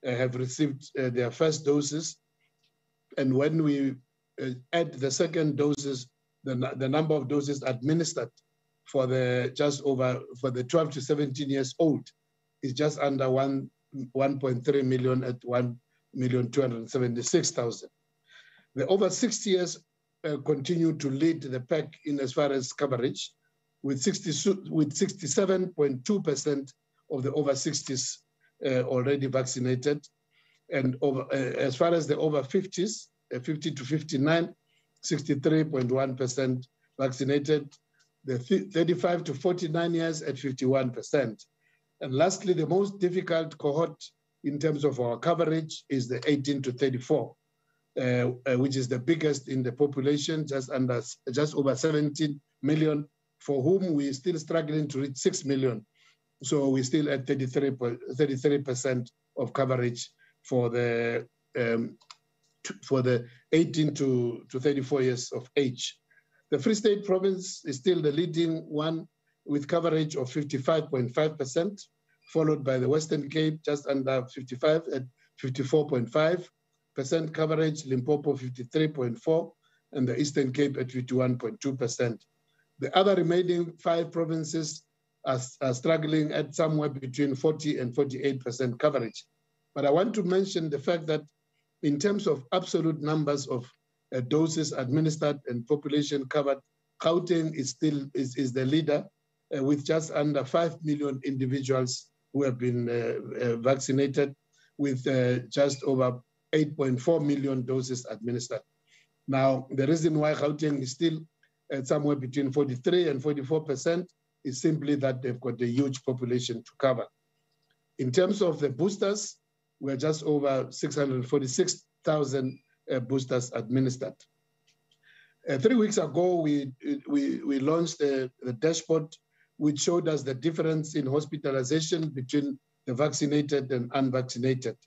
have received their first doses. And when we add the second doses, the number of doses administered for the 12 to 17 years old is just under 1.3 million at 1,276,000. The over 60 years continue to lead the pack in as far as coverage, with 67.2% of the over 60s already vaccinated. And as far as the over 50s, 50 to 59, 63.1% vaccinated. The 35 to 49 years at 51%. And lastly, the most difficult cohort in terms of our coverage is the 18 to 34, which is the biggest in the population, just over 17 million, for whom we're still struggling to reach 6 million. So we're still at 33% of coverage for the 18 to 34 years of age. The Free State province is still the leading one with coverage of 55.5%, followed by the Western Cape just under 55 at 54.5% coverage, Limpopo 53.4%, and the Eastern Cape at 51.2%. The other remaining 5 provinces are struggling at somewhere between 40 and 48% coverage. But I want to mention the fact that in terms of absolute numbers of doses administered and population covered, Gauteng is the leader with just under 5 million individuals who have been vaccinated, with just over 8.4 million doses administered. Now, the reason why Gauteng is still at somewhere between 43 and 44% is simply that they've got a huge population to cover. In terms of the boosters, we're just over 646,000 boosters administered. 3 weeks ago, we launched the dashboard, which showed us the difference in hospitalization between the vaccinated and unvaccinated.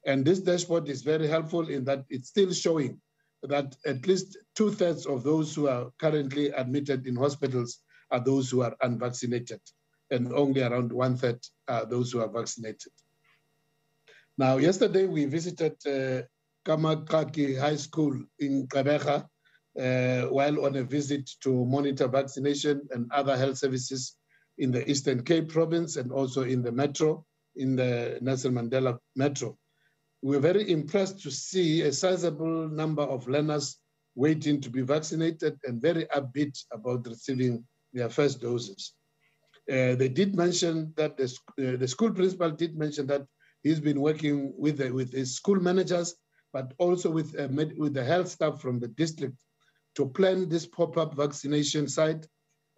And this dashboard is very helpful in that it's still showing that at least 2/3 of those who are currently admitted in hospitals are those who are unvaccinated, and only around 1/3 are those who are vaccinated. Now, yesterday we visited Kamakaki High School in Gqeberha while on a visit to monitor vaccination and other health services in the Eastern Cape province and also in the metro, in the Nelson Mandela metro. We were very impressed to see a sizable number of learners waiting to be vaccinated and very upbeat about receiving their first doses. They did mention that the school principal did mention that he's been working with his school managers, but also with the health staff from the district to plan this pop-up vaccination site,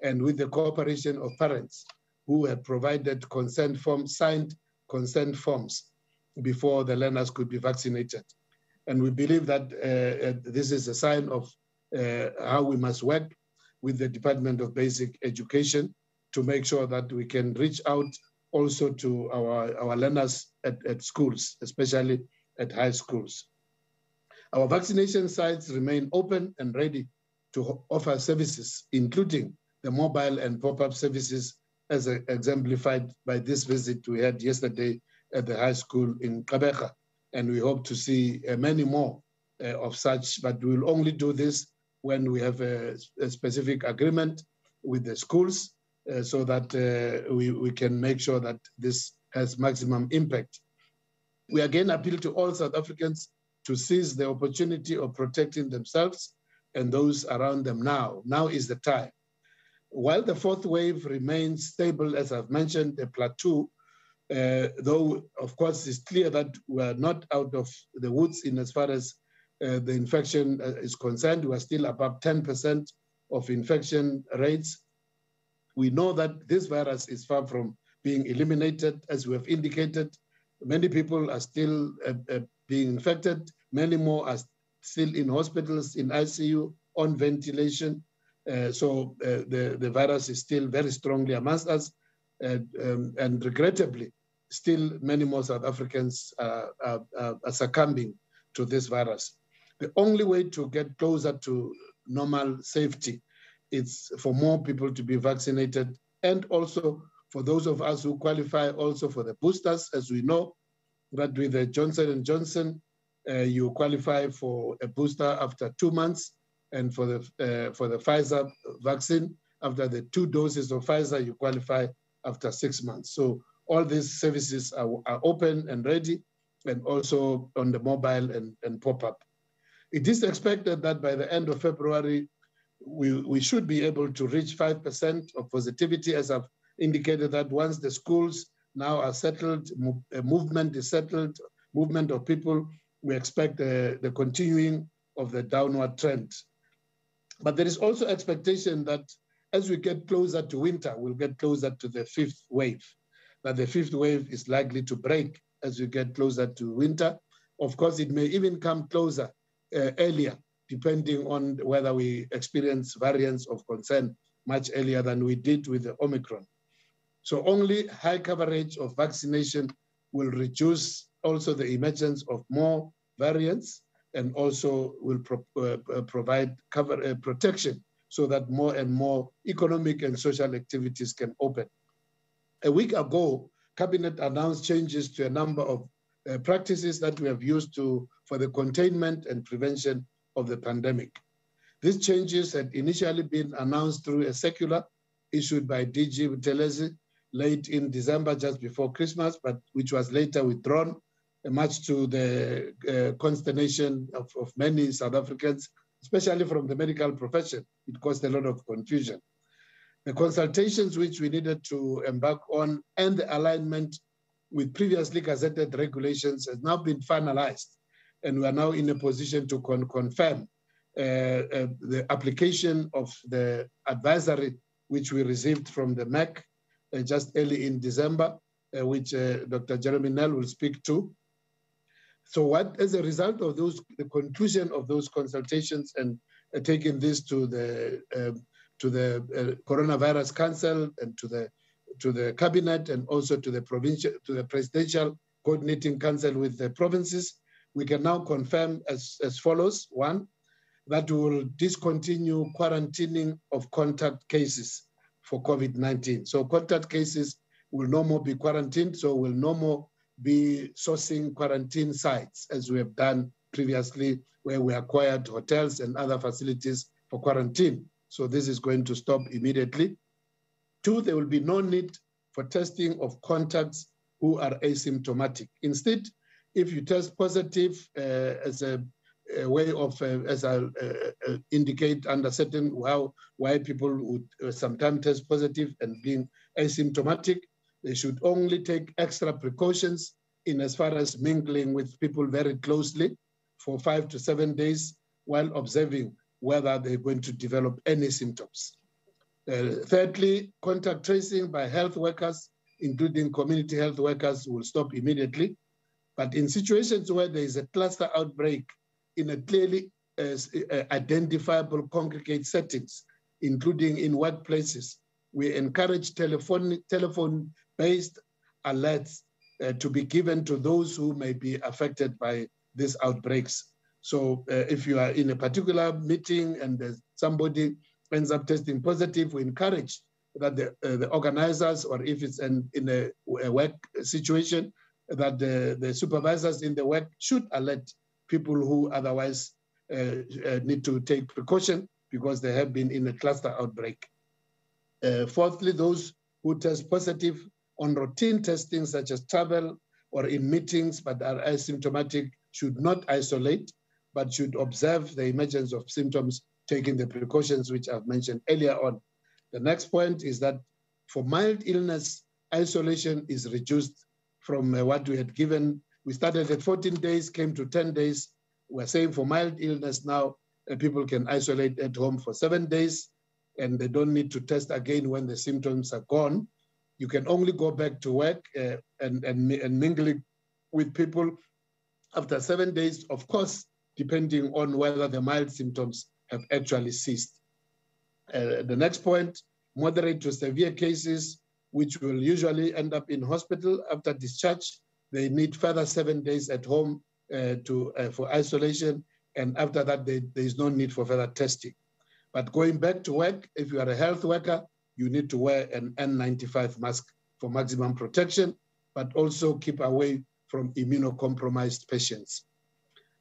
and with the cooperation of parents who had provided consent forms, signed consent forms before the learners could be vaccinated. And we believe that this is a sign of how we must work with the Department of Basic Education to make sure that we can reach out also to our learners at schools, especially at high schools. Our vaccination sites remain open and ready to offer services, including the mobile and pop-up services as exemplified by this visit we had yesterday at the high school in Gqeberha. And we hope to see many more of such, but we will only do this when we have a specific agreement with the schools so that we can make sure that this has maximum impact. We again appeal to all South Africans to seize the opportunity of protecting themselves and those around them now. Now is the time. While the fourth wave remains stable, as I've mentioned, a plateau, though, of course, it's clear that we're not out of the woods in as far as the infection is concerned. We're still above 10% of infection rates. We know that this virus is far from being eliminated, as we have indicated. Many people are still being infected. Many more are still in hospitals, in ICU, on ventilation. So the virus is still very strongly amongst us. And regrettably, still many more South Africans are succumbing to this virus. The only way to get closer to normal safety is for more people to be vaccinated, and also for those of us who qualify also for the boosters. As we know, that with the Johnson & Johnson, you qualify for a booster after 2 months, and for the Pfizer vaccine, after the 2 doses of Pfizer, you qualify after 6 months. So all these services are open and ready, and also on the mobile and pop-up. It is expected that by the end of February, we should be able to reach 5% of positivity, as I've indicated that once the schools now are settled, movement is settled, movement of people, we expect the continuing of the downward trend. But there is also expectation that as we get closer to winter, we'll get closer to the 5th wave, that the 5th wave is likely to break as we get closer to winter. Of course, it may even come closer earlier, depending on whether we experience variants of concern much earlier than we did with the Omicron. So only high coverage of vaccination will reduce also the emergence of more variants, and also will provide protection so that more and more economic and social activities can open. A week ago, Cabinet announced changes to a number of practices that we have used for the containment and prevention of the pandemic. These changes had initially been announced through a circular issued by DG Buthelezi late in December, just before Christmas, but which was later withdrawn, much to the consternation of many South Africans, especially from the medical profession. It caused a lot of confusion. The consultations which we needed to embark on and the alignment with previously gazetted regulations has now been finalized, and we are now in a position to confirm the application of the advisory which we received from the MEC just early in December, which Dr. Jeremy Nell will speak to. So as a result of the conclusion of those consultations and taking this to the Coronavirus Council and to the Cabinet, and also to the Presidential Coordinating Council with the provinces, we can now confirm as follows. 1, that we will discontinue quarantining of contact cases for COVID-19. So contact cases will no more be quarantined, so will no more be sourcing quarantine sites as we have done previously, where we acquired hotels and other facilities for quarantine. So this is going to stop immediately. 2, there will be no need for testing of contacts who are asymptomatic. Instead, if you test positive as a way of, as I'll indicate under certain why people would sometimes test positive and being asymptomatic, they should only take extra precautions in as far as mingling with people very closely for 5 to 7 days while observing whether they're going to develop any symptoms. Thirdly, contact tracing by health workers, including community health workers, will stop immediately. But in situations where there is a cluster outbreak in a clearly identifiable congregate settings, including in workplaces, we encourage telephone-based alerts to be given to those who may be affected by these outbreaks. So if you are in a particular meeting and somebody ends up testing positive, we encourage that the organizers, or if it's in a work situation, that the supervisors in the work should alert people who otherwise need to take precaution because they have been in a cluster outbreak. Fourthly, those who test positive on routine testing, such as travel or in meetings but are asymptomatic, should not isolate, but should observe the emergence of symptoms, taking the precautions which I've mentioned earlier on. The next point is that for mild illness, isolation is reduced from what we had given. We started at 14 days, came to 10 days. We're saying for mild illness now, people can isolate at home for 7 days, and they don't need to test again when the symptoms are gone. You can only go back to work and mingling with people after 7 days, of course, depending on whether the mild symptoms have actually ceased. The next point, moderate to severe cases, which will usually end up in hospital after discharge. They need further 7 days at home for isolation, and after that, there is no need for further testing. But going back to work, if you are a health worker, you need to wear an N95 mask for maximum protection, but also keep away from immunocompromised patients.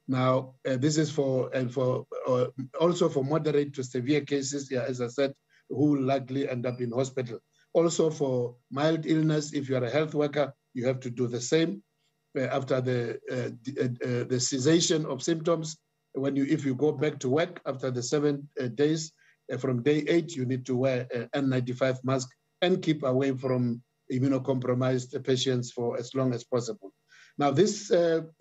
Now, this is also for moderate to severe cases, as I said, who will likely end up in hospital. Also for mild illness, if you are a health worker, you have to do the same. After the cessation of symptoms, if you go back to work after the 7 days, from day 8, you need to wear an N95 mask and keep away from immunocompromised patients for as long as possible. Now, this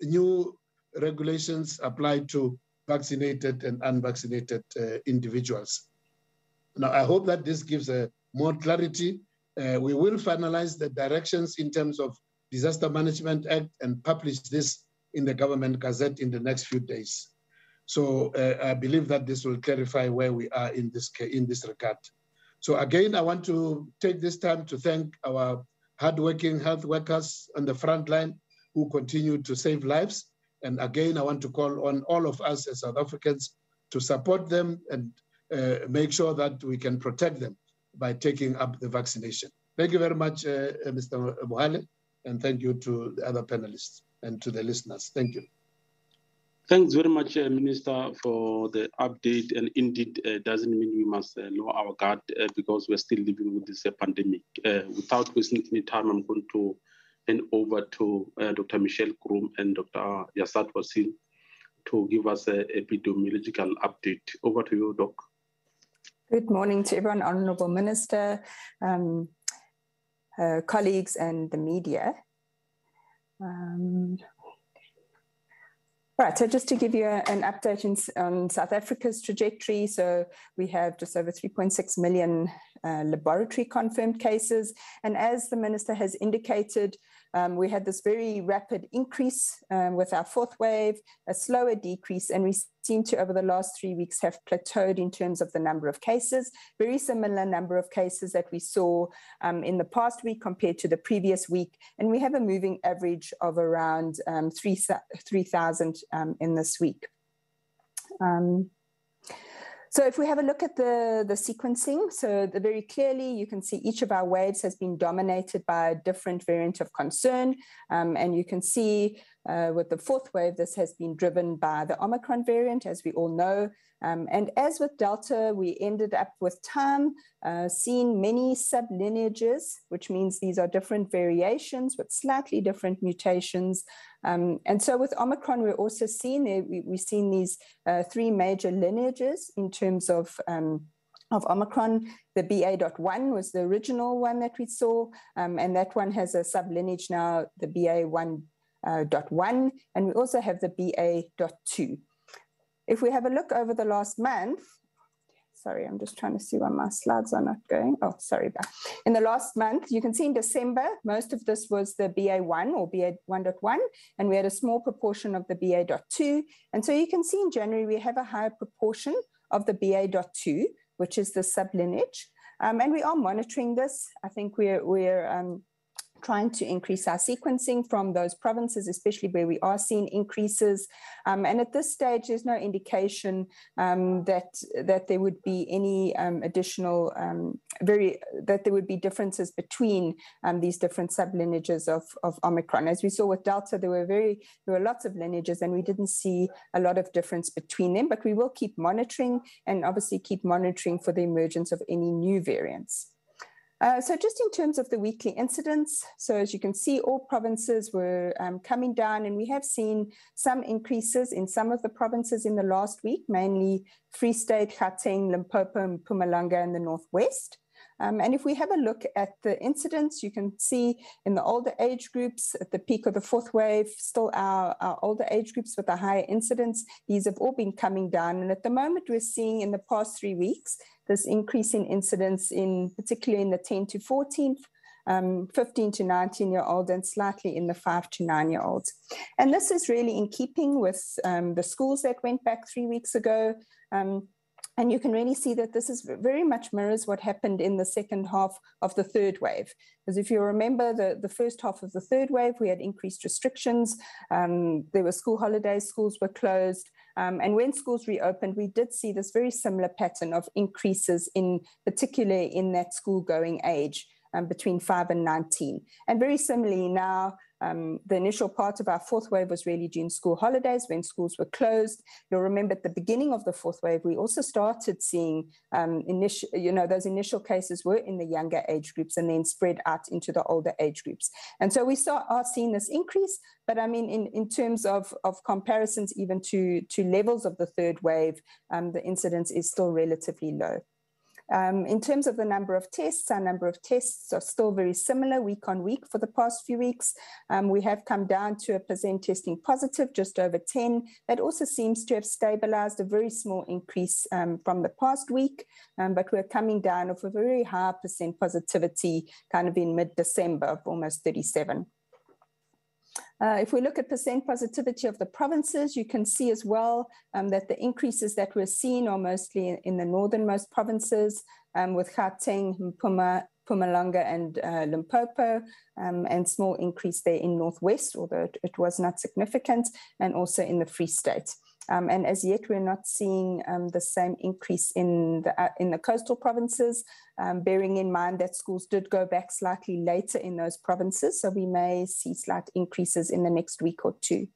new regulations apply to vaccinated and unvaccinated individuals. Now, I hope that this gives more clarity. We will finalize the directions in terms of Disaster Management Act and publish this in the Government Gazette in the next few days. So I believe that this will clarify where we are in this regard. So again, I want to take this time to thank our hardworking health workers on the front line who continue to save lives. And again, I want to call on all of us as South Africans to support them and make sure that we can protect them by taking up the vaccination. Thank you very much, Mr. Phaahla, and thank you to the other panelists and to the listeners. Thank you. Thanks very much, Minister, for the update. And indeed, doesn't mean we must lower our guard because we're still living with this pandemic. Without wasting any time, I'm going to hand over to Dr. Michelle Groom and Dr. Yasat Wasil to give us an epidemiological update. Over to you, Doc. Good morning to everyone, Honourable Minister, colleagues and the media. Right, so just to give you an update on South Africa's trajectory, so we have just over 3.6 million laboratory confirmed cases. And as the Minister has indicated, we had this very rapid increase with our fourth wave, a slower decrease, and we seem to, over the last 3 weeks, have plateaued in terms of the number of cases. Very similar number of cases that we saw in the past week compared to the previous week. And we have a moving average of around 3,000 in this week. So if we have a look at the sequencing, so very clearly you can see each of our waves has been dominated by a different variant of concern. And you can see with the fourth wave, this has been driven by the Omicron variant, as we all know. And as with Delta, we ended up with time seeing many sublineages, which means these are different variations with slightly different mutations. And so with Omicron, we're also seeing, we've seen these three major lineages in terms of Omicron. The BA.1 was the original one that we saw, and that one has a sublineage now, the BA.1, and we also have the BA.2. If we have a look over the last month, sorry, I'm just trying to see why my slides are not going. Oh, sorry. In the last month, you can see in December, most of this was the BA1 or BA1.1, and we had a small proportion of the BA.2. And so you can see in January, we have a higher proportion of the BA.2, which is the sublineage. And we are monitoring this. I think we're trying to increase our sequencing from those provinces, especially where we are seeing increases. And at this stage, there's no indication that there would be any additional, that there would be differences between these different sublineages of Omicron. As we saw with Delta, there were lots of lineages and we didn't see a lot of difference between them, but we will keep monitoring and obviously keep monitoring for the emergence of any new variants. So just in terms of the weekly incidents, so as you can see, all provinces were coming down, and we have seen some increases in some of the provinces in the last week, mainly Free State, Gauteng, Limpopo, and Mpumalanga in the northwest. And if we have a look at the incidents, you can see in the older age groups at the peak of the fourth wave, still our older age groups with the higher incidents, these have all been coming down. And at the moment, we're seeing in the past 3 weeks, this increase in incidents particularly in the 10 to 14, 15 to 19-year-old, and slightly in the 5 to 9-year-olds. And this is really in keeping with the schools that went back 3 weeks ago. And you can really see that this is very much mirrors what happened in the second half of the third wave. Because if you remember the first half of the third wave, we had increased restrictions. There were school holidays, schools were closed. And when schools reopened, we did see this very similar pattern of increases particularly in that school going age between 5 and 19. And very similarly now, The initial part of our fourth wave was really during school holidays when schools were closed. You'll remember at the beginning of the fourth wave, we also started seeing those initial cases were in the younger age groups and then spread out into the older age groups. And so we are seeing this increase, but I mean, in terms of comparisons even to levels of the third wave, the incidence is still relatively low. In terms of the number of tests, our number of tests are still very similar week on week for the past few weeks. We have come down to a % testing positive, just over 10. That also seems to have stabilized, a very small increase from the past week, but we're coming down off a very high % positivity kind of in mid-December of almost 37. If we look at % positivity of the provinces, you can see as well that the increases that we're seeing are mostly in the northernmost provinces, with Gauteng, Mpumalanga and Limpopo, and small increase there in Northwest, although it was not significant, and also in the Free State. And as yet, we're not seeing the same increase in the coastal provinces, bearing in mind that schools did go back slightly later in those provinces, so we may see slight increases in the next week or two.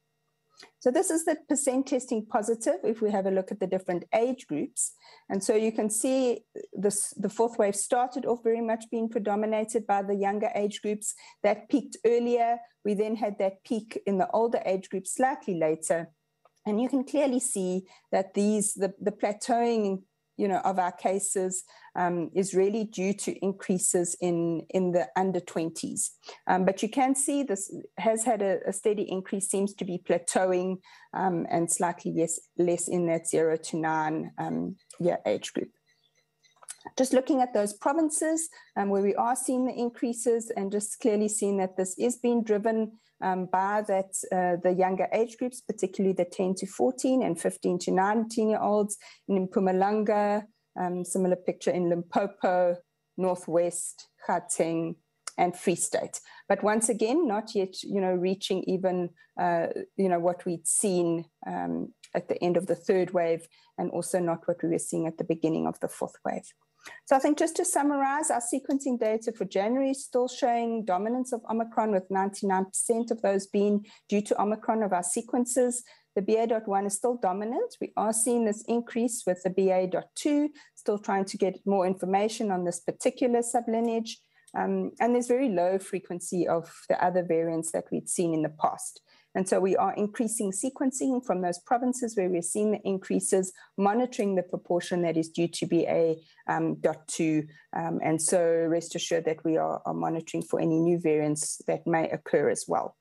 So this is the % testing positive if we have a look at the different age groups. And so you can see the fourth wave started off very much being predominated by the younger age groups. That peaked earlier. We then had that peak in the older age groups slightly later. And you can clearly see that the plateauing, of our cases is really due to increases in the under 20s. But you can see this has had a steady increase, seems to be plateauing, and slightly less in that 0 to 9 year age group. Just looking at those provinces where we are seeing the increases and just clearly seeing that this is being driven by the younger age groups, particularly the 10 to 14 and 15 to 19-year-olds. In Mpumalanga, similar picture in Limpopo, Northwest, Gauteng, and Free State. But once again, not yet, reaching even, what we'd seen at the end of the third wave, and also not what we were seeing at the beginning of the fourth wave. So I think just to summarize, our sequencing data for January is still showing dominance of Omicron, with 99% of those being due to Omicron of our sequences. The BA.1 is still dominant. We are seeing this increase with the BA.2, still trying to get more information on this particular sublineage. And there's very low frequency of the other variants that we'd seen in the past. And so we are increasing sequencing from those provinces where we're seeing the increases, monitoring the proportion that is due to BA.2. And so rest assured that we are monitoring for any new variants that may occur as well.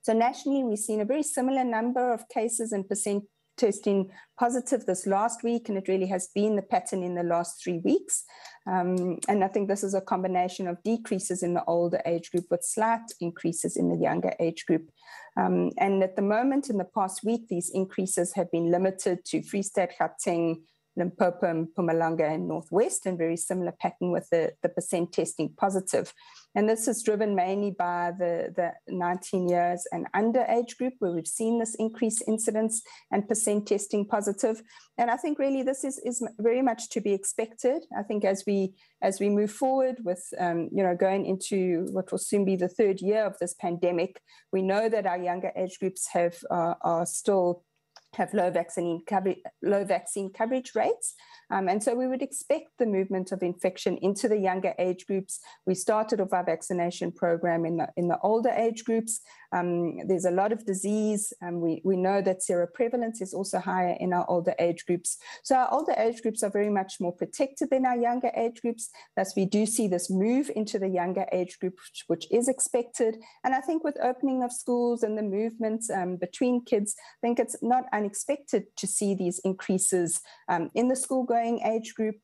So nationally, we've seen a very similar number of cases and % testing positive this last week, and it really has been the pattern in the last 3 weeks. And I think this is a combination of decreases in the older age group with slight increases in the younger age group. And at the moment, in the past week, these increases have been limited to Free State, Gauteng, Limpopo, Mpumalanga, and Northwest, and very similar pattern with the % testing positive. And this is driven mainly by the 19 years and under age group, where we've seen this increased incidence and % testing positive. And I think really this is very much to be expected. I think as we move forward with, going into what will soon be the third year of this pandemic, we know that our younger age groups are still have low vaccine coverage rates. And so we would expect the movement of infection into the younger age groups. We started off our vaccination program in the older age groups. There's a lot of disease, and we know that seroprevalence is also higher in our older age groups. So our older age groups are very much more protected than our younger age groups. Thus, we do see this move into the younger age group, which is expected. And I think with opening of schools and the movements between kids, I think it's not unexpected to see these increases in the school-going age group.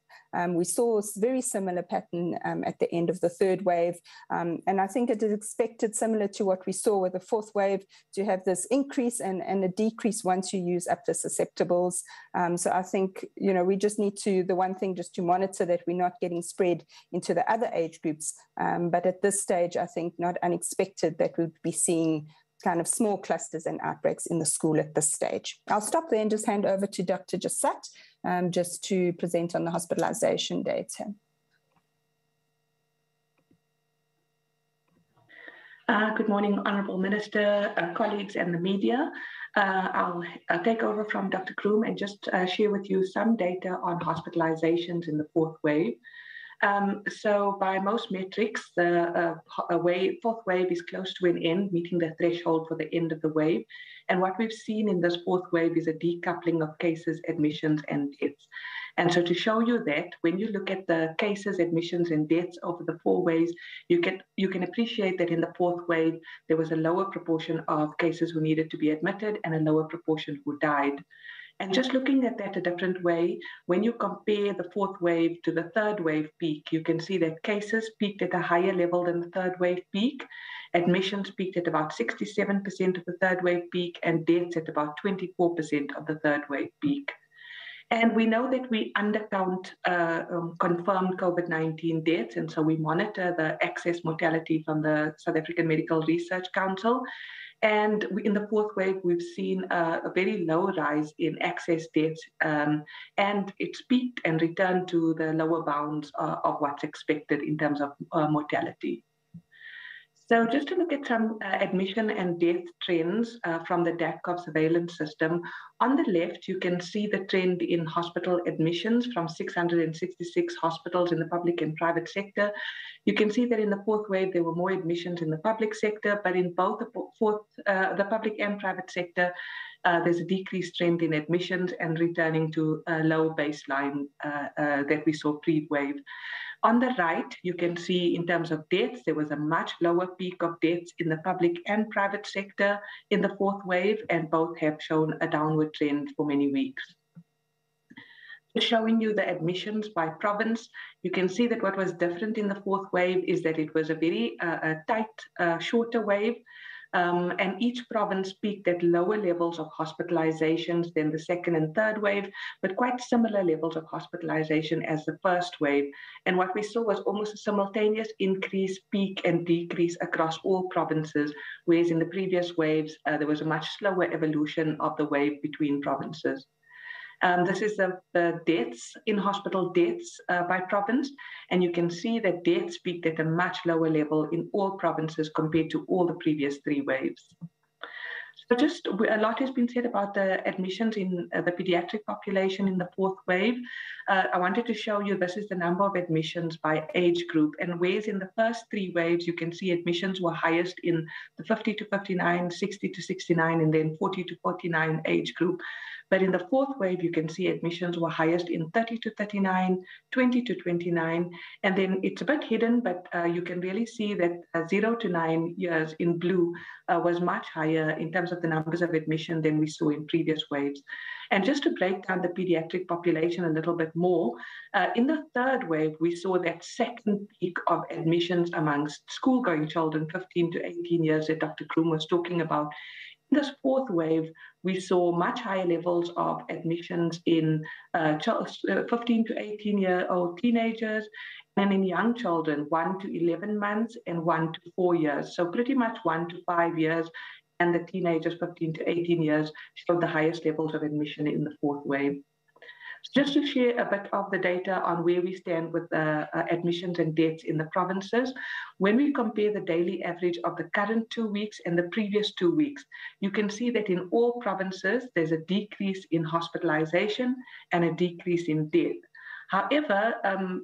We saw a very similar pattern at the end of the third wave. And I think it is expected, similar to what we saw with the fourth wave, to have this increase and a decrease once you use up the susceptibles. So I think, we just need to, the one thing just to monitor that we're not getting spread into the other age groups. But at this stage, I think not unexpected that we'll be seeing kind of small clusters and outbreaks in the school at this stage. I'll stop there and just hand over to Dr. Jasat just to present on the hospitalization data. Good morning, Honourable Minister, colleagues and the media. I'll take over from Dr. Kroom and just share with you some data on hospitalizations in the fourth wave. So by most metrics, the fourth wave is close to an end, meeting the threshold for the end of the wave. And what we've seen in this fourth wave is a decoupling of cases, admissions, and deaths. And so to show you that, when you look at the cases, admissions, and deaths over the 4 waves, you can appreciate that in the fourth wave, there was a lower proportion of cases who needed to be admitted and a lower proportion who died. And just looking at that a different way, when you compare the fourth wave to the third wave peak, you can see that cases peaked at a higher level than the third wave peak. Admissions peaked at about 67% of the third wave peak, and deaths at about 24% of the third wave peak. And we know that we undercount confirmed COVID-19 deaths, and so we monitor the excess mortality from the South African Medical Research Council. And in the fourth wave, we've seen a very low rise in excess deaths, and it's peaked and returned to the lower bounds of what's expected in terms of mortality. So just to look at some admission and death trends from the DATCOV surveillance system, on the left, you can see the trend in hospital admissions from 666 hospitals in the public and private sector. You can see that in the fourth wave, there were more admissions in the public sector, but in both the public and private sector, there's a decreased trend in admissions and returning to a low baseline that we saw pre-wave. On the right, you can see in terms of deaths, there was a much lower peak of deaths in the public and private sector in the fourth wave, and both have shown a downward trend for many weeks. Showing you the admissions by province, you can see that what was different in the fourth wave is that it was a very tight, shorter wave. And each province peaked at lower levels of hospitalizations than the second and third wave, but quite similar levels of hospitalization as the first wave. And what we saw was almost a simultaneous increase, peak, and decrease across all provinces, whereas in the previous waves, there was a much slower evolution of the wave between provinces. This is the deaths, in-hospital deaths by province, and you can see that deaths peaked at a much lower level in all provinces compared to all the previous 3 waves. So just a lot has been said about the admissions in the pediatric population in the fourth wave. I wanted to show you this is the number of admissions by age group, and whereas in the first 3 waves, you can see admissions were highest in the 50 to 59, 60 to 69, and then 40 to 49 age group. But in the fourth wave, you can see admissions were highest in 30 to 39, 20 to 29, and then it's a bit hidden, but you can really see that 0 to 9 years in blue was much higher in terms of the numbers of admission than we saw in previous waves. And just to break down the pediatric population a little bit more, in the third wave, we saw that second peak of admissions amongst school-going children, 15 to 18 years that Dr. Kroom was talking about. In this fourth wave, we saw much higher levels of admissions in 15 to 18-year-old teenagers, and in young children, 1 to 11 months and 1 to 4 years. So pretty much 1 to 5 years, and the teenagers 15 to 18 years showed the highest levels of admission in the fourth wave. Just to share a bit of the data on where we stand with admissions and deaths in the provinces, when we compare the daily average of the current 2 weeks and the previous 2 weeks, you can see that in all provinces, there's a decrease in hospitalization and a decrease in death. However,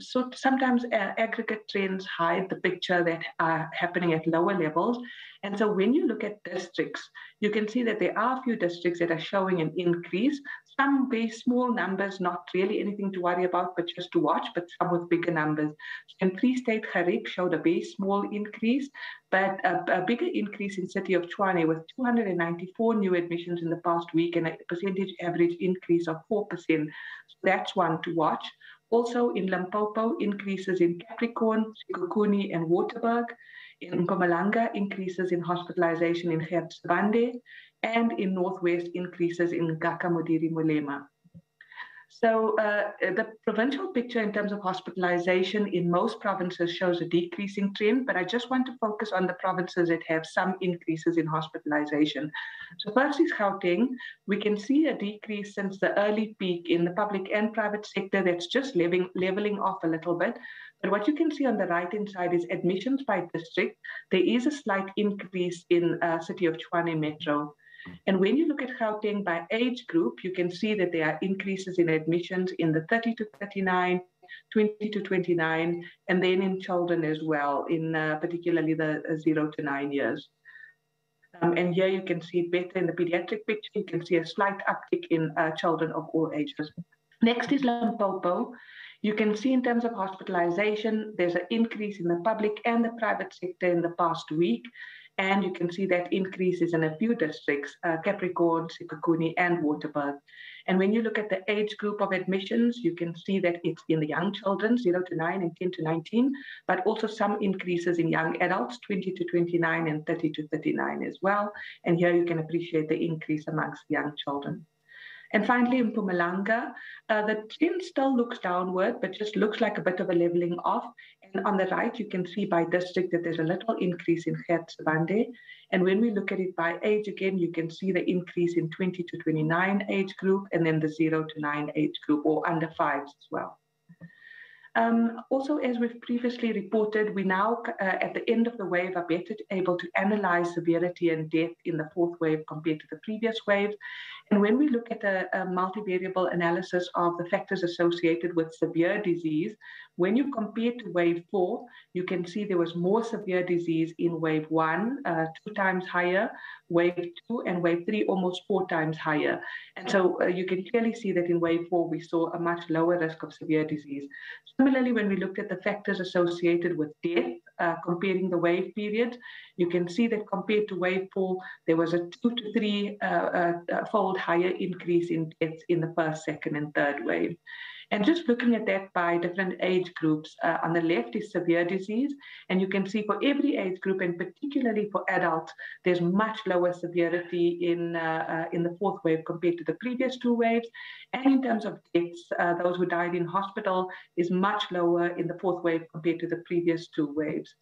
so sometimes aggregate trends hide the picture that are happening at lower levels. And so when you look at districts, you can see that there are a few districts that are showing an increase, some very small numbers, not really anything to worry about, but just to watch, but some with bigger numbers. In Free State, Garib showed a very small increase, but a bigger increase in City of Tshwane with 294 new admissions in the past week and a percentage average increase of 4%. So that's one to watch. Also in Limpopo, increases in Capricorn, Sekhukhune, and Waterberg. In Mpumalanga, increases in hospitalization in Geertsbande, and in Northwest, increases in Gakamodiri Mulema. So the provincial picture in terms of hospitalization in most provinces shows a decreasing trend, but I just want to focus on the provinces that have some increases in hospitalization. So first is Gauteng. We can see a decrease since the early peak in the public and private sector that's just leveling off a little bit. But what you can see on the right-hand side is admissions by district. There is a slight increase in City of Tshwane Metro. And when you look at Gauteng by age group, you can see that there are increases in admissions in the 30 to 39, 20 to 29, and then in children as well, in particularly the 0 to 9 years. And here you can see it better in the pediatric picture. You can see a slight uptick in children of all ages. Next is Limpopo. You can see in terms of hospitalization, there's an increase in the public and the private sector in the past week. And you can see that increase is in a few districts, Capricorn, Sekhukhune, and Waterberg. And when you look at the age group of admissions, you can see that it's in the young children, 0 to 9 and 10 to 19, but also some increases in young adults, 20 to 29 and 30 to 39 as well. And here you can appreciate the increase amongst young children. And finally, in Mpumalanga, the trend still looks downward, but just looks like a bit of a leveling off. And on the right, you can see by district that there's a little increase in Gert-Sibande. And when we look at it by age, again, you can see the increase in 20 to 29 age group, and then the 0 to 9 age group, or under 5s as well. Also, as we've previously reported, we now, at the end of the wave, are better able to analyze severity and death in the fourth wave compared to the previous wave. And when we look at a multivariable analysis of the factors associated with severe disease, when you compare to wave 4, you can see there was more severe disease in wave 1, 2 times higher, wave 2 and wave 3 almost 4 times higher. And so you can clearly see that in wave 4, we saw a much lower risk of severe disease. Similarly, when we looked at the factors associated with death, comparing the wave periods, you can see that compared to wave 4, there was a 2 to 3 fold higher increase in deaths in the first, second, and third wave. And just looking at that by different age groups, on the left is severe disease. And you can see for every age group, and particularly for adults, there's much lower severity in the fourth wave compared to the previous 2 waves. And in terms of deaths, those who died in hospital is much lower in the fourth wave compared to the previous 2 waves.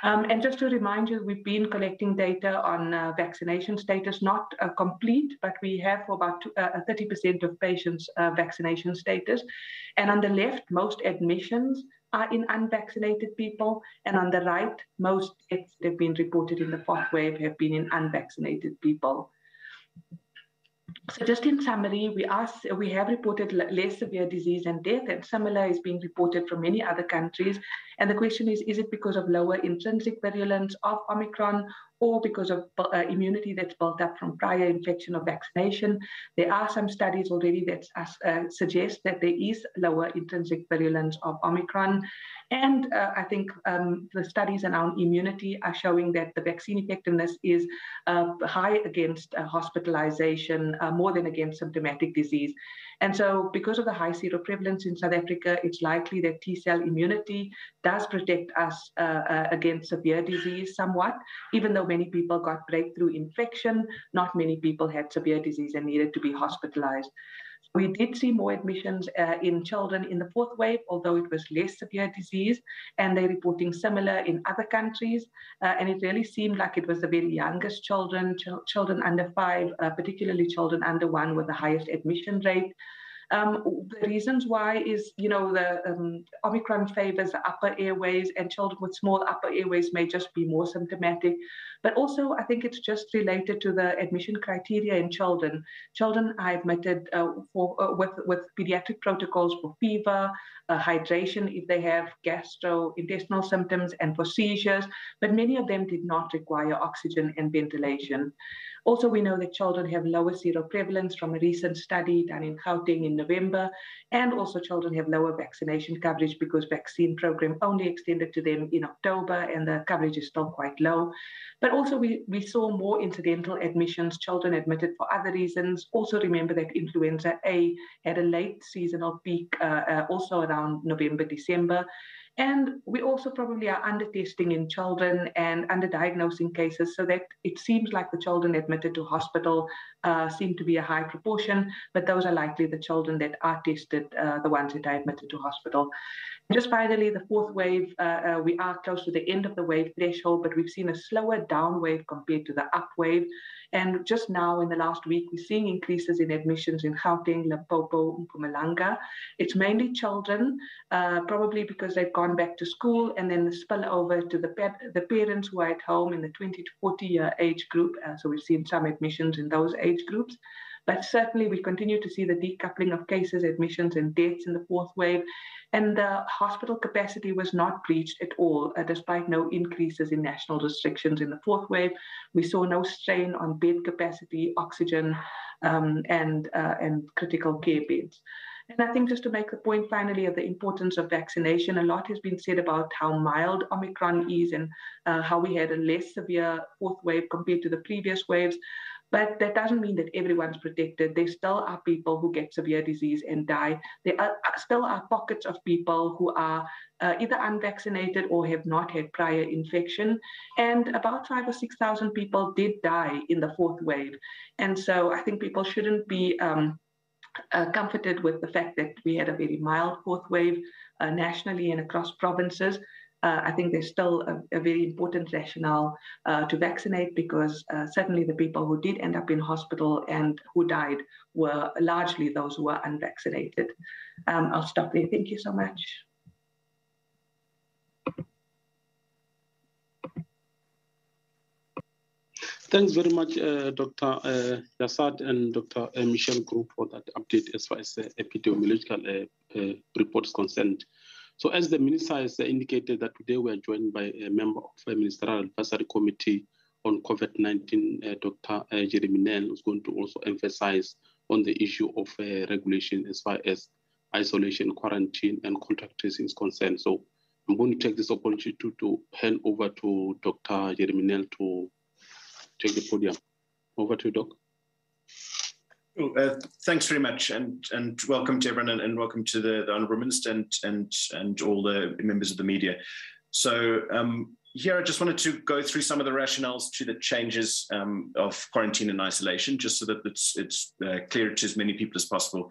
And just to remind you, we've been collecting data on vaccination status, not complete, but we have for about 30% of patients vaccination status. And on the left, most admissions are in unvaccinated people. And on the right, most deaths that have been reported in the fourth wave have been in unvaccinated people. So just in summary, we have reported less severe disease and death, and similar is being reported from many other countries. And the question is it because of lower intrinsic virulence of Omicron, or because of immunity that's built up from prior infection or vaccination? There are some studies already that suggest that there is lower intrinsic virulence of Omicron. And I think the studies around immunity are showing that the vaccine effectiveness is high against hospitalization, more than against symptomatic disease. And so because of the high seroprevalence in South Africa, it's likely that T-cell immunity does protect us against severe disease somewhat. Even though many people got breakthrough infection, not many people had severe disease and needed to be hospitalized. We did see more admissions in children in the fourth wave, although it was less severe disease, and they're reporting similar in other countries. And it really seemed like it was the very youngest children, children under 5, particularly children under 1 with the highest admission rate. The reasons why is, the Omicron favors the upper airways, and children with small upper airways may just be more symptomatic. But also, I think it's just related to the admission criteria in children. Children are admitted with pediatric protocols for fever, hydration if they have gastrointestinal symptoms, and for seizures, but many of them did not require oxygen and ventilation. Also, we know that children have lower seroprevalence from a recent study done in Gauteng in November, and also children have lower vaccination coverage because vaccine program only extended to them in October, and the coverage is still quite low. But also we saw more incidental admissions, children admitted for other reasons. Also remember that influenza A had a late seasonal peak also around November, December. And we also probably are under-testing in children and under-diagnosing cases, so that it seems like the children admitted to hospital seem to be a high proportion, but those are likely the children that are tested, the ones that are admitted to hospital. Just finally, the fourth wave, we are close to the end of the wave threshold, but we've seen a slower down wave compared to the up wave. And just now in the last week, we're seeing increases in admissions in Gauteng, Limpopo, Mpumalanga. It's mainly children, probably because they've gone back to school, and then the spill over to the parents who are at home in the 20 to 40-year age group. So we've seen some admissions in those age groups. But certainly we continue to see the decoupling of cases, admissions, and deaths in the fourth wave. And the hospital capacity was not breached at all, despite no increases in national restrictions in the fourth wave. We saw no strain on bed capacity, oxygen, and critical care beds. And I think just to make the point finally of the importance of vaccination, a lot has been said about how mild Omicron is and how we had a less severe fourth wave compared to the previous waves. But that doesn't mean that everyone's protected. There still are people who get severe disease and die. There still are pockets of people who are either unvaccinated or have not had prior infection. And about 5,000 or 6,000 people did die in the fourth wave. And so I think people shouldn't be comforted with the fact that we had a very mild fourth wave nationally and across provinces. I think there's still a very important rationale to vaccinate, because certainly the people who did end up in hospital and who died were largely those who were unvaccinated. I'll stop there. Thank you so much. Thanks very much, Dr. Yassad and Dr. Michelle Group, for that update as far as epidemiological report is concerned. So as the minister has indicated that today we are joined by a member of the Ministerial Advisory Committee on COVID-19, Dr. Jeremy Nel, who's going to also emphasize on the issue of regulation as far as isolation, quarantine, and contact tracing is concerned. So I'm going to take this opportunity to hand over to Dr. Jeremy Nel to take the podium. Over to you, Doc. Thanks very much, and welcome to everyone, and welcome to the Honourable Minister and all the members of the media. So here I just wanted to go through some of the rationales to the changes of quarantine and isolation, just so that it's clear to as many people as possible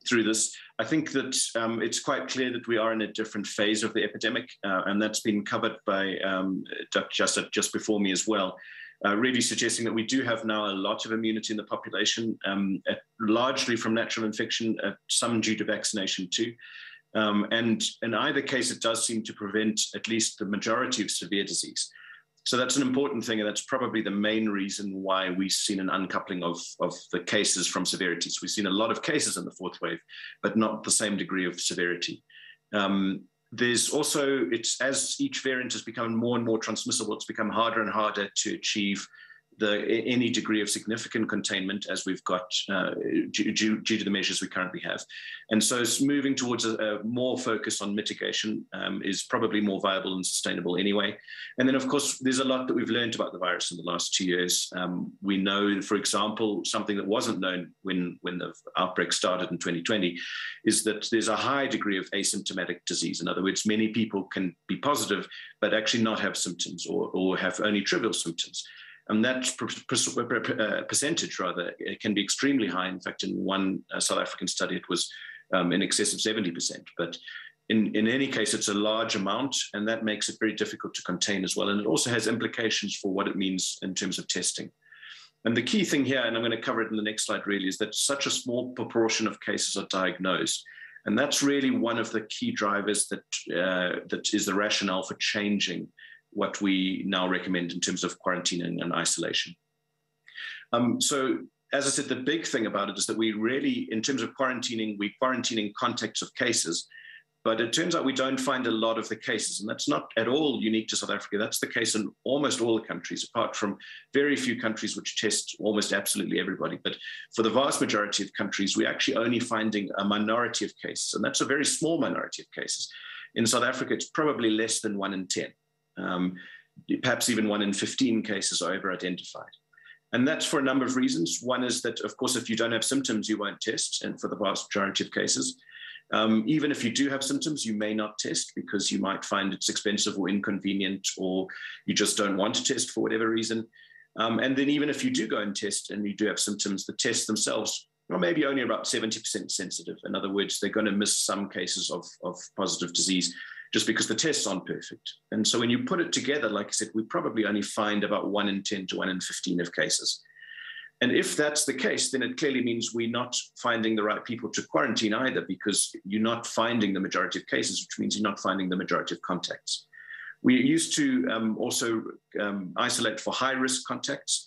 through this. I think that it's quite clear that we are in a different phase of the epidemic, and that's been covered by Dr. Yassad just before me as well. Really suggesting that we do have now a lot of immunity in the population, largely from natural infection, some due to vaccination too. And in either case, it does seem to prevent at least the majority of severe disease. So that's an important thing, and that's probably the main reason why we've seen an uncoupling of the cases from severities. We've seen a lot of cases in the fourth wave, but not the same degree of severity. There's also, as each variant has become more and more transmissible, it's become harder and harder to achieve any degree of significant containment as we've got due to the measures we currently have. And so it's moving towards a more focus on mitigation is probably more viable and sustainable anyway. And then, of course, there's a lot that we've learned about the virus in the last 2 years. We know, for example, something that wasn't known when the outbreak started in 2020 is that there's a high degree of asymptomatic disease. In other words, many people can be positive, but actually not have symptoms or have only trivial symptoms. And that percentage, rather, it can be extremely high. In fact, in one South African study, it was in excess of 70%. But in any case, it's a large amount, and that makes it very difficult to contain as well. And it also has implications for what it means in terms of testing. And the key thing here, and I'm going to cover it in the next slide really, is that such a small proportion of cases are diagnosed. And that's really one of the key drivers that is the rationale for changing what we now recommend in terms of quarantining and isolation. So as I said, the big thing about it is that we really, in terms of quarantining, we're quarantining contacts of cases, but it turns out we don't find a lot of the cases, and that's not at all unique to South Africa. That's the case in almost all the countries, apart from very few countries which test almost absolutely everybody. But for the vast majority of countries, we're actually only finding a minority of cases, and that's a very small minority of cases. In South Africa, it's probably less than 1 in 10. Perhaps even 1 in 15 cases are ever identified. And that's for a number of reasons. One is that, of course, if you don't have symptoms, you won't test, and for the vast majority of cases. Even if you do have symptoms, you may not test because you might find it's expensive or inconvenient, or you just don't want to test for whatever reason. And then even if you do go and test and you do have symptoms, the tests themselves are maybe only about 70% sensitive. In other words, they're going to miss some cases of positive disease just because the tests aren't perfect. And so when you put it together, like I said, we probably only find about 1 in 10 to 1 in 15 of cases. And if that's the case, then it clearly means we're not finding the right people to quarantine either, because you're not finding the majority of cases, which means you're not finding the majority of contacts. We used to also isolate for high-risk contacts,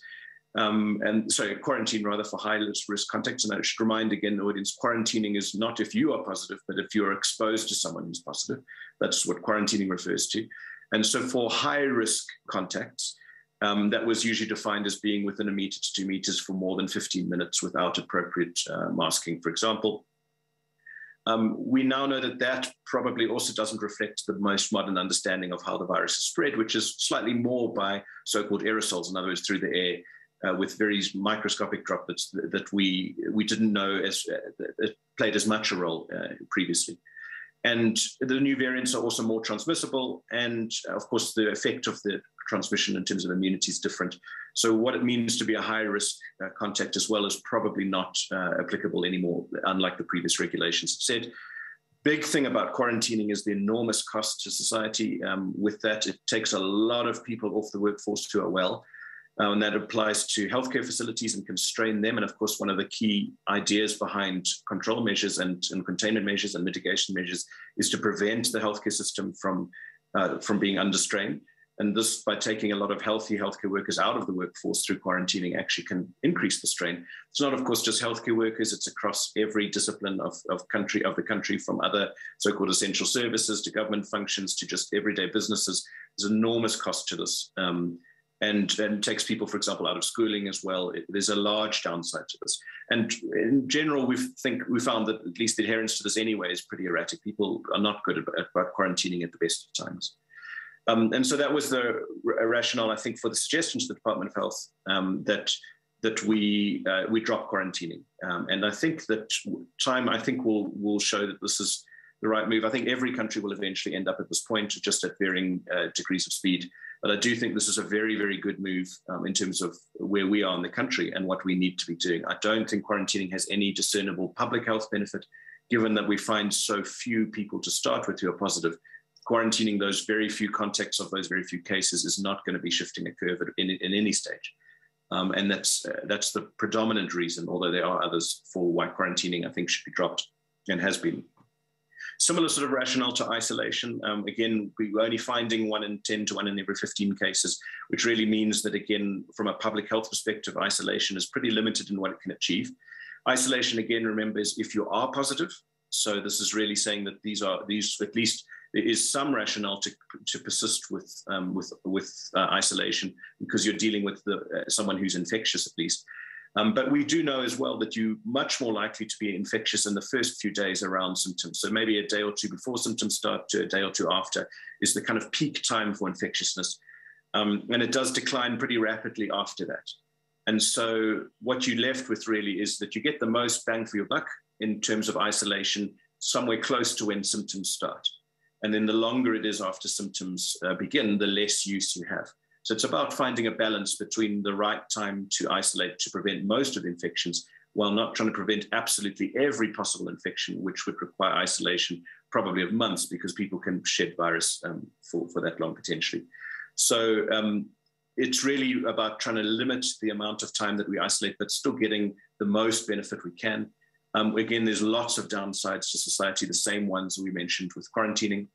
quarantine rather for high-risk contacts. And I should remind again the audience, quarantining is not if you are positive, but if you're exposed to someone who's positive. That's what quarantining refers to. And so for high-risk contacts, that was usually defined as being within 1 meter to 2 meters for more than 15 minutes without appropriate masking, for example. We now know that that probably also doesn't reflect the most modern understanding of how the virus is spread, which is slightly more by so-called aerosols, in other words, through the air, with very microscopic droplets that we didn't know that played as much a role previously. And the new variants are also more transmissible, and of course the effect of the transmission in terms of immunity is different. So what it means to be a high-risk contact as well is probably not applicable anymore, unlike the previous regulations said. Big thing about quarantining is the enormous cost to society. With that, it takes a lot of people off the workforce who are well, and that applies to healthcare facilities and constrain them. And of course, one of the key ideas behind control measures and containment measures and mitigation measures is to prevent the healthcare system from being under strain. And this, by taking a lot of healthy healthcare workers out of the workforce through quarantining, actually can increase the strain. It's not, of course, just healthcare workers. It's across every discipline of the country, from other so-called essential services to government functions to just everyday businesses. There's enormous cost to this. And takes people, for example, out of schooling as well. There's a large downside to this. And in general, we found that at least the adherence to this anyway is pretty erratic. People are not good about quarantining at the best of times. And so that was the rationale, I think, for the suggestion to the Department of Health that we drop quarantining. And I think that time, will show that this is the right move. I think every country will eventually end up at this point, just at varying degrees of speed. But I do think this is a very, very good move in terms of where we are in the country and what we need to be doing. I don't think quarantining has any discernible public health benefit, given that we find so few people to start with who are positive. Quarantining those very few contacts of those very few cases is not going to be shifting a curve in any stage. And that's the predominant reason, although there are others, for why quarantining, I think, should be dropped and has been. Similar sort of rationale to isolation. Again, we're only finding 1 in 10 to 1 in every 15 cases, which really means that, again, from a public health perspective, isolation is pretty limited in what it can achieve. Isolation, again, remember, is if you are positive. So this is really saying that these at least there is some rationale to persist with isolation, because you're dealing with someone who's infectious at least. But we do know as well that you're much more likely to be infectious in the first few days around symptoms. So maybe a day or two before symptoms start to a day or two after is the kind of peak time for infectiousness. And it does decline pretty rapidly after that. And so what you're left with really is that you get the most bang for your buck in terms of isolation somewhere close to when symptoms start. And then the longer it is after symptoms begin, the less use you have. So it's about finding a balance between the right time to isolate to prevent most of the infections, while not trying to prevent absolutely every possible infection, which would require isolation probably of months, because people can shed virus for that long potentially. So it's really about trying to limit the amount of time that we isolate, but still getting the most benefit we can. Again, there's lots of downsides to society, the same ones we mentioned with quarantining.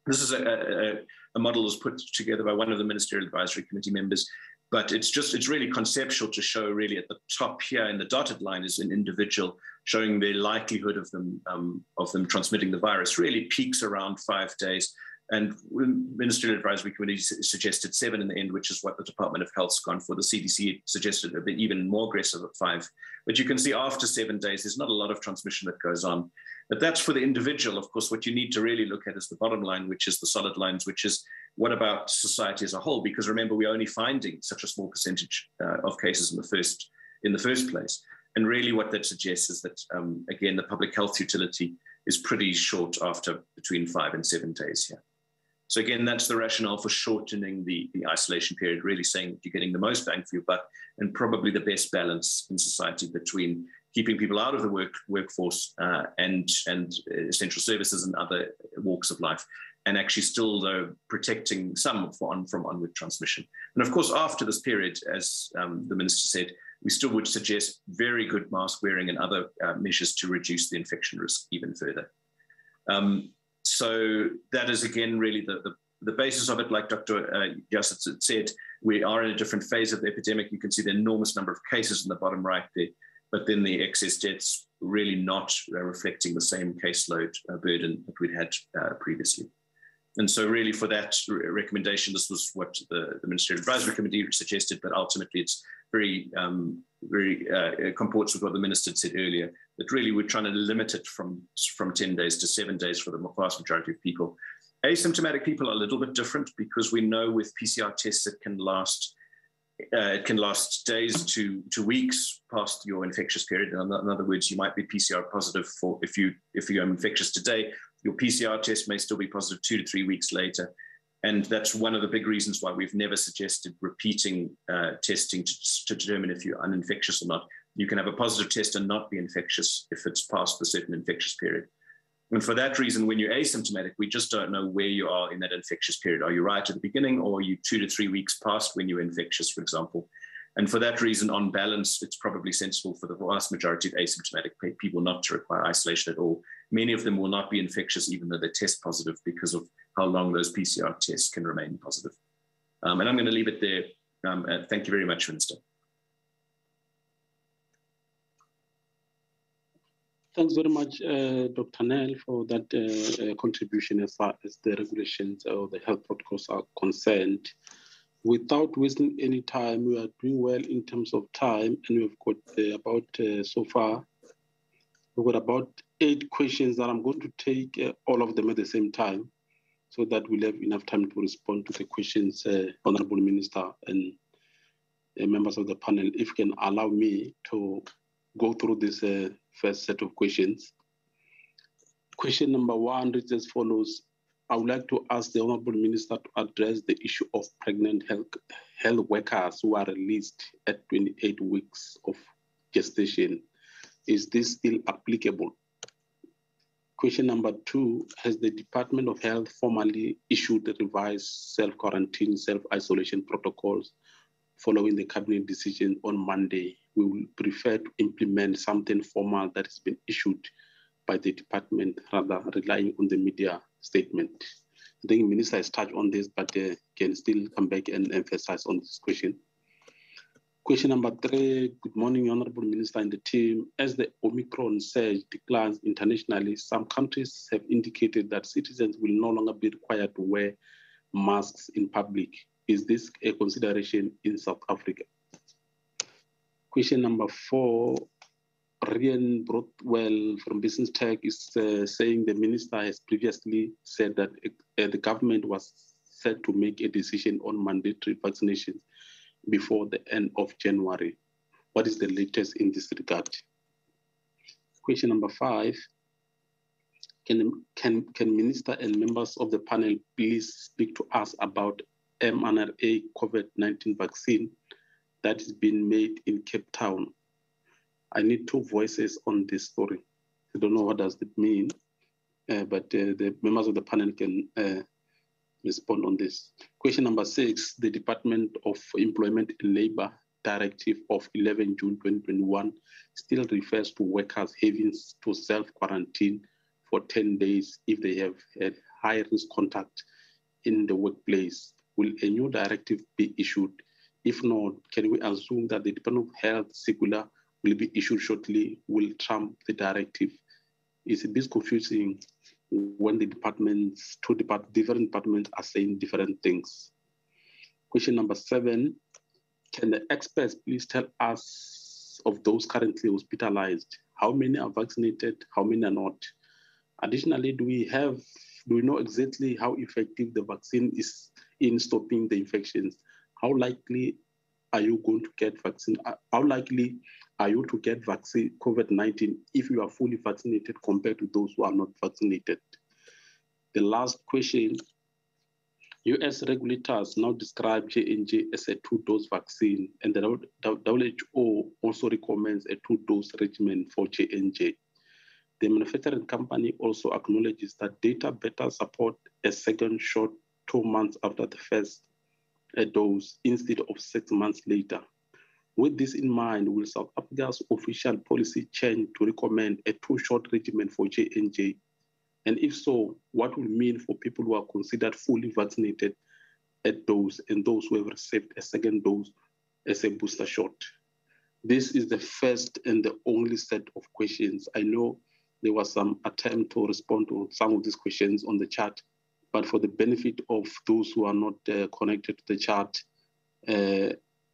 This is a model that was put together by one of the Ministerial Advisory Committee members, but it's really conceptual to show really at the top here in the dotted line is an individual, showing the likelihood of them transmitting the virus really peaks around 5 days. And Ministerial Advisory Committee suggested 7 in the end, which is what the Department of Health's gone for. The CDC suggested a bit even more aggressive at 5. But you can see after 7 days, there's not a lot of transmission that goes on. But that's for the individual. Of course, what you need to really look at is the bottom line, which is the solid lines, which is what about society as a whole? Because remember, we're only finding such a small percentage of cases in the first place. And really what that suggests is that, again, the public health utility is pretty short after between 5 and 7 days here. So again, that's the rationale for shortening the isolation period, really saying that you're getting the most bang for your buck and probably the best balance in society between keeping people out of the workforce and essential services and other walks of life, and actually still, though, protecting some from onward transmission. And of course, after this period, as the Minister said, we still would suggest very good mask wearing and other measures to reduce the infection risk even further. So that is, again, really the basis of it. Like Dr. Jasset said, we are in a different phase of the epidemic. You can see the enormous number of cases in the bottom right there, but then the excess deaths really not reflecting the same caseload burden that we'd had previously. And so really for that recommendation, this was what the Ministerial Advisory Committee suggested, but ultimately it's very comports with what the Minister said earlier, that really we're trying to limit it from 10 days to 7 days for the vast majority of people. Asymptomatic people are a little bit different because we know with PCR tests it can last days to weeks past your infectious period. In other words, you might be PCR positive for if you're infectious today, your PCR test may still be positive 2 to 3 weeks later. And that's one of the big reasons why we've never suggested repeating testing to determine if you're uninfectious or not. You can have a positive test and not be infectious if it's past the certain infectious period. And for that reason, when you're asymptomatic, we just don't know where you are in that infectious period. Are you right at the beginning, or are you 2 to 3 weeks past when you're infectious, for example? And for that reason, on balance, it's probably sensible for the vast majority of asymptomatic people not to require isolation at all. Many of them will not be infectious even though they test positive because of how long those PCR tests can remain positive. And I'm going to leave it there. Thank you very much, Minister. Thanks very much, Dr. Nel, for that contribution as far as the regulations or the health protocols are concerned. Without wasting any time, we are doing well in terms of time, and we've got so far, we've got about 8 questions that I'm going to take all of them at the same time so that we'll have enough time to respond to the questions, Honorable Minister and members of the panel. If you can allow me to go through this first set of questions. Question number 1 reads as follows. I would like to ask the Honorable Minister to address the issue of pregnant health workers who are released at 28 weeks of gestation. Is this still applicable? Question number 2, has the Department of Health formally issued the revised self-quarantine, self-isolation protocols following the cabinet decision on Monday? We will prefer to implement something formal that has been issued by the department rather relying on the media statement. I think the Minister has touched on this, but can still come back and emphasize on this question. Question number 3, good morning, Honorable Minister and the team. As the Omicron surge declines internationally, some countries have indicated that citizens will no longer be required to wear masks in public. Is this a consideration in South Africa? Question number 4, Rian Broadwell from Business Tech is saying the Minister has previously said that the government was set to make a decision on mandatory vaccinations before the end of January. What is the latest in this regard? Question number 5, can Minister and members of the panel please speak to us about mRNA COVID-19 vaccine that is being made in Cape Town? I need 2 voices on this story. I don't know what does it mean, but the members of the panel can respond on this. Question number 6, the Department of Employment and Labour Directive of 11 June 2021 still refers to workers having to self-quarantine for 10 days if they have had high-risk contact in the workplace. Will a new directive be issued? If not, can we assume that the Department of Health circular will be issued shortly, will trump the directive? It's a bit confusing when the departments, different departments are saying different things. Question number 7, can the experts please tell us of those currently hospitalized? How many are vaccinated? How many are not? Additionally, do we know exactly how effective the vaccine is in stopping the infections? How likely are you going to get vaccine? How likely are you to get vaccine COVID-19 if you are fully vaccinated compared to those who are not vaccinated? The last question, US regulators now describe J&J as a 2-dose vaccine, and the WHO also recommends a 2-dose regimen for J&J. The manufacturing company also acknowledges that data better support a second shot 2 months after the first dose instead of 6 months later. With this in mind, will South Africa's official policy change to recommend a two-shot regimen for J&J? And if so, what will it mean for people who are considered fully vaccinated at dose and those who have received a second dose as a booster shot? This is the first and the only set of questions. I know there was some attempt to respond to some of these questions on the chat, but for the benefit of those who are not connected to the chat,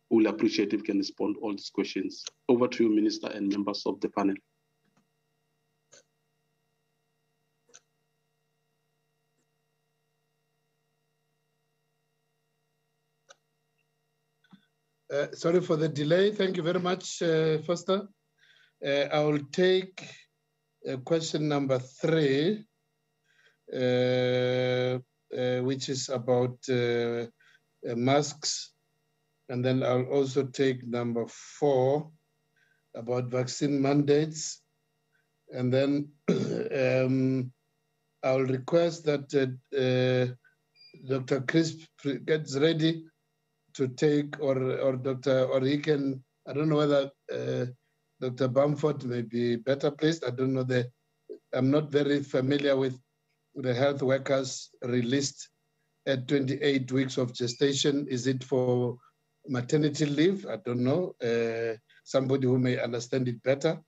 we'll appreciate if you can respond to all these questions. Over to you, Minister and members of the panel. Sorry for the delay. Thank you very much, Foster. I will take question number 3, which is about masks. And then I'll also take number 4 about vaccine mandates. And then I'll request that Dr. Crisp gets ready to take, or he can, I don't know whether Dr. Bamford may be better placed. I don't know, I'm not very familiar with the health workers released at 28 weeks of gestation. Is it for maternity leave? I don't know. Somebody who may understand it better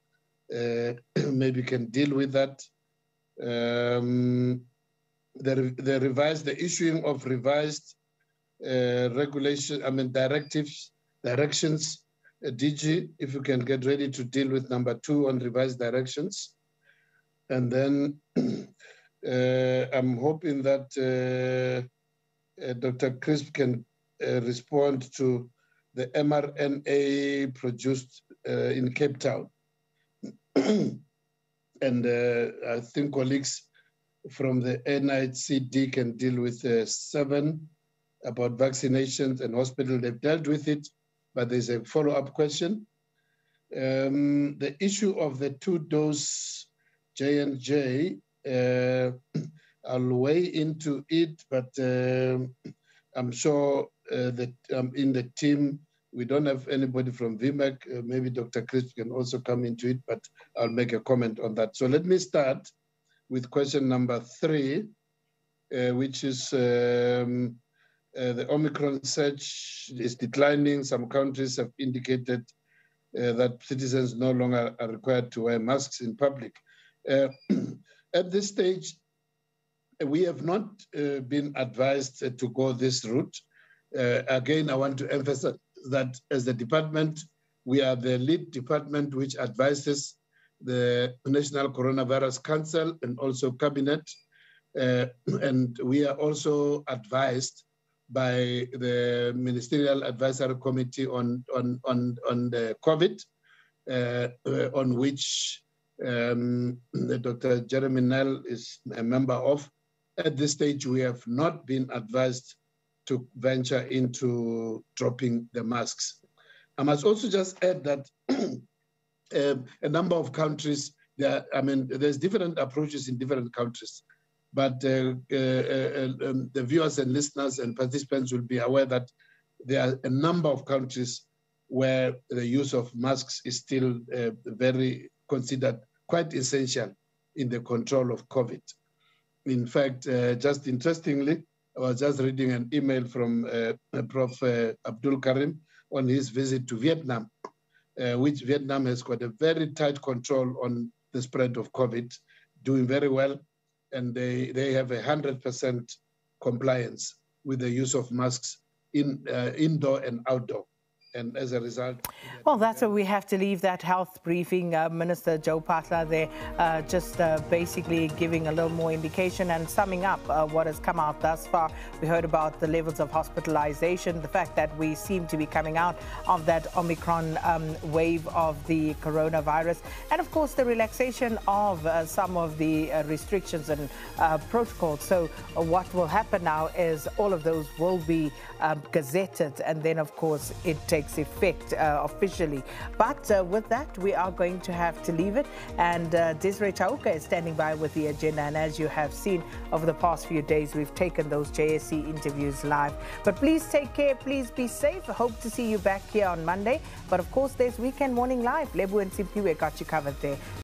maybe can deal with that. The issuing of revised directions, DG, if you can get ready to deal with number 2 on revised directions. And then I'm hoping that Dr. Crisp can respond to the mRNA produced in Cape Town. And I think colleagues from the NICD can deal with 7 about vaccinations and hospital. They've dealt with it, but there's a follow-up question. The issue of the 2-dose J&J, I'll weigh into it, but I'm sure that in the team, we don't have anybody from VMAC. Maybe Dr. Crisp can also come into it, but I'll make a comment on that. So let me start with question number 3, which is the Omicron surge is declining. Some countries have indicated that citizens no longer are required to wear masks in public. At this stage, we have not been advised to go this route. Again, I want to emphasize that as the department, we are the lead department which advises the National Coronavirus Council and also Cabinet. And we are also advised by the Ministerial Advisory Committee on the COVID, on which Dr. Jeremy Nell is a member of. At this stage, we have not been advised to venture into dropping the masks. I must also just add that a number of countries, there's different approaches in different countries, but the viewers and listeners and participants will be aware that there are a number of countries where the use of masks is still very considered quite essential in the control of COVID. In fact, just interestingly, I was just reading an email from Prof. Abdul Karim on his visit to Vietnam, which Vietnam has got a very tight control on the spread of COVID, doing very well. And they have 100% compliance with the use of masks in indoor and outdoor. And as a result... Well, that's where we have to leave that health briefing. Minister Joe Phaahla there just basically giving a little more indication and summing up what has come out thus far. We heard about the levels of hospitalization, the fact that we seem to be coming out of that Omicron wave of the coronavirus, and of course the relaxation of some of the restrictions and protocols. So what will happen now is all of those will be gazetted, and then of course it takes takes effect officially. But with that, we are going to have to leave it. And Desiree Chauka is standing by with the agenda. And as you have seen over the past few days, we've taken those JSE interviews live. But please take care. Please be safe. I hope to see you back here on Monday. But of course, there's Weekend Morning Live. Lebu and Simpiwe got you covered there.